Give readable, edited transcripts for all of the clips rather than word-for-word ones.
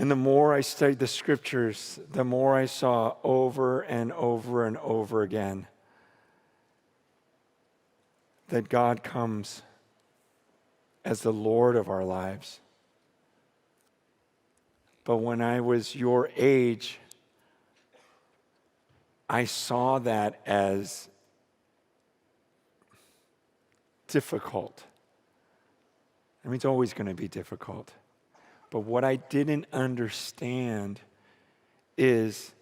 And the more I studied the scriptures, the more I saw over and over and over again that God comes as the Lord of our lives. But when I was your age, I saw that as difficult. I mean, it's always going to be difficult. But what I didn't understand is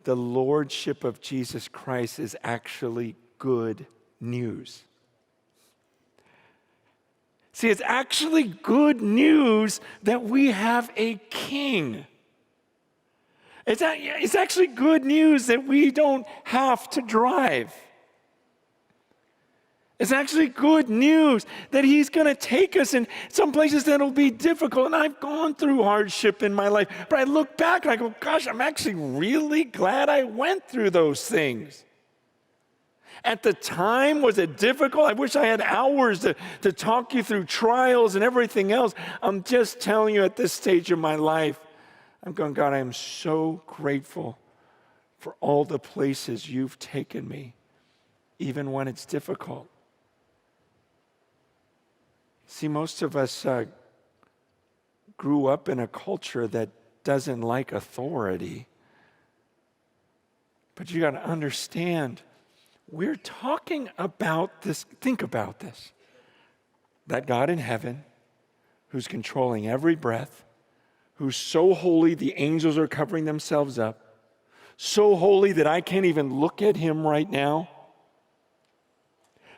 the lordship of Jesus Christ is actually good news. See, it's actually good news that we have a king. It's actually good news that we don't have to drive. It's actually good news that he's going to take us in some places that will be difficult. And I've gone through hardship in my life. But I look back and I go, gosh, I'm actually really glad I went through those things. At the time, was it difficult? I wish I had hours to talk you through trials and everything else. I'm just telling you at this stage of my life, I'm going, God, I am so grateful for all the places you've taken me, even when it's difficult. See, most of us grew up in a culture that doesn't like authority. But you got to understand, we're talking about this. Think about this. That God in heaven, who's controlling every breath, who's so holy the angels are covering themselves up, so holy that I can't even look at him right now.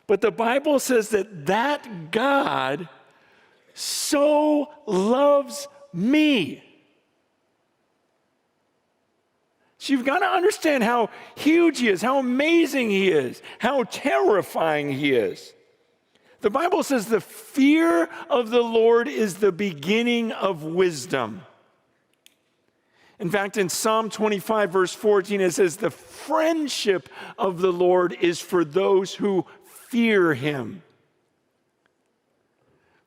But the Bible says that God so loves me. So you've got to understand how huge he is, how amazing he is, how terrifying he is. The Bible says the fear of the Lord is the beginning of wisdom. In fact, in Psalm 25, verse 14, it says, the friendship of the Lord is for those who fear him.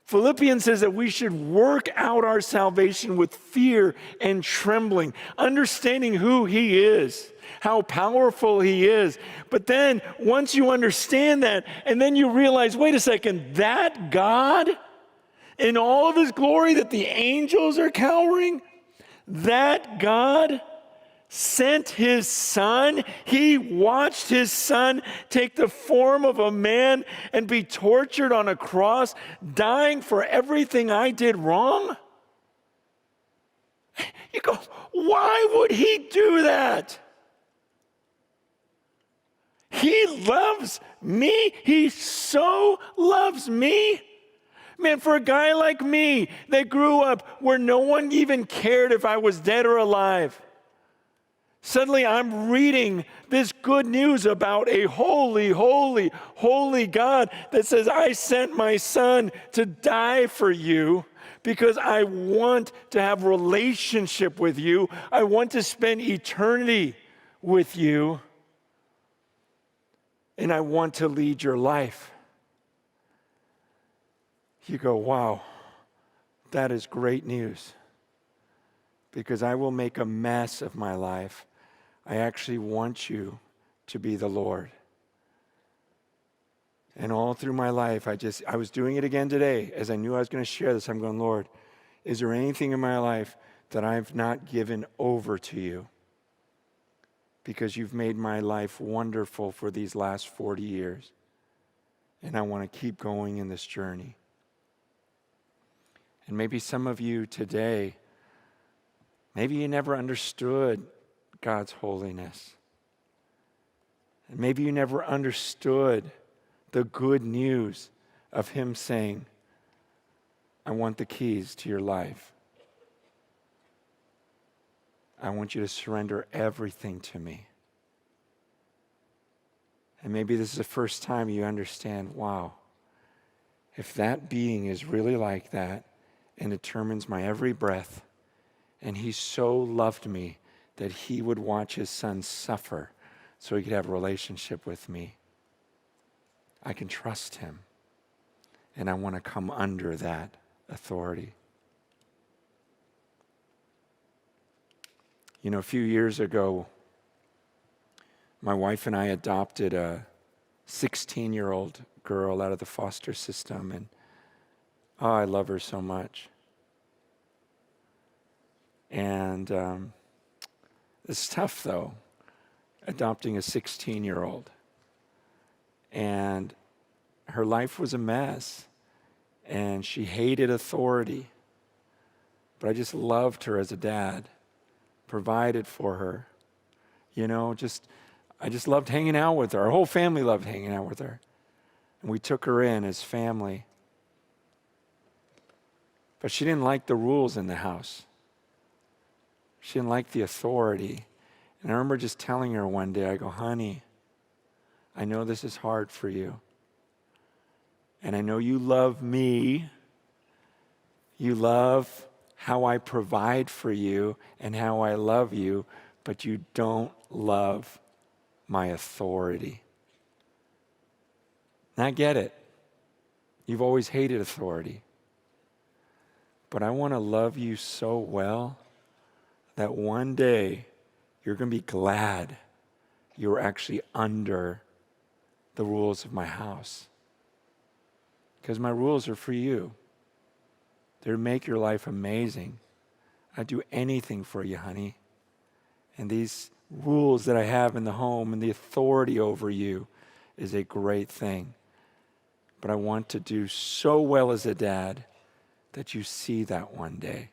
Philippians says that we should work out our salvation with fear and trembling, understanding who he is, how powerful he is. But then once you understand that, and then you realize, wait a second, that God, in all of his glory that the angels are cowering, that God sent his son. He watched his son take the form of a man and be tortured on a cross, dying for everything I did wrong. You go, why would he do that? He loves me. He so loves me. Man, for a guy like me that grew up where no one even cared if I was dead or alive, suddenly I'm reading this good news about a holy, holy, holy God that says, I sent my son to die for you because I want to have relationship with you. I want to spend eternity with you. And I want to lead your life. You go, wow, that is great news. Because I will make a mess of my life. I actually want you to be the Lord. And all through my life, I was doing it again today. As I knew I was going to share this, I'm going, Lord, is there anything in my life that I've not given over to you? Because you've made my life wonderful for these last 40 years. And I want to keep going in this journey. And maybe some of you today, maybe you never understood God's holiness. And maybe you never understood the good news of him saying, I want the keys to your life. I want you to surrender everything to me. And maybe this is the first time you understand, wow, if that being is really like that and determines my every breath, and he so loved me that he would watch his son suffer so he could have a relationship with me, I can trust him. And I want to come under that authority. A few years ago, my wife and I adopted a 16-year-old girl out of the foster system, and I love her so much. And it's tough, though, adopting a 16-year-old. And her life was a mess, and she hated authority. But I just loved her as a dad, provided for her. I just loved hanging out with her. Our whole family loved hanging out with her. And we took her in as family. But she didn't like the rules in the house. She didn't like the authority. And I remember just telling her one day, I go, honey, I know this is hard for you. And I know you love me. You love how I provide for you and how I love you, but you don't love my authority. And I get it. You've always hated authority. But I want to love you so well that one day you're going to be glad you're actually under the rules of my house. Because my rules are for you. They're to make your life amazing. I'd do anything for you, honey. And these rules that I have in the home and the authority over you is a great thing. But I want to do so well as a dad that you see that one day.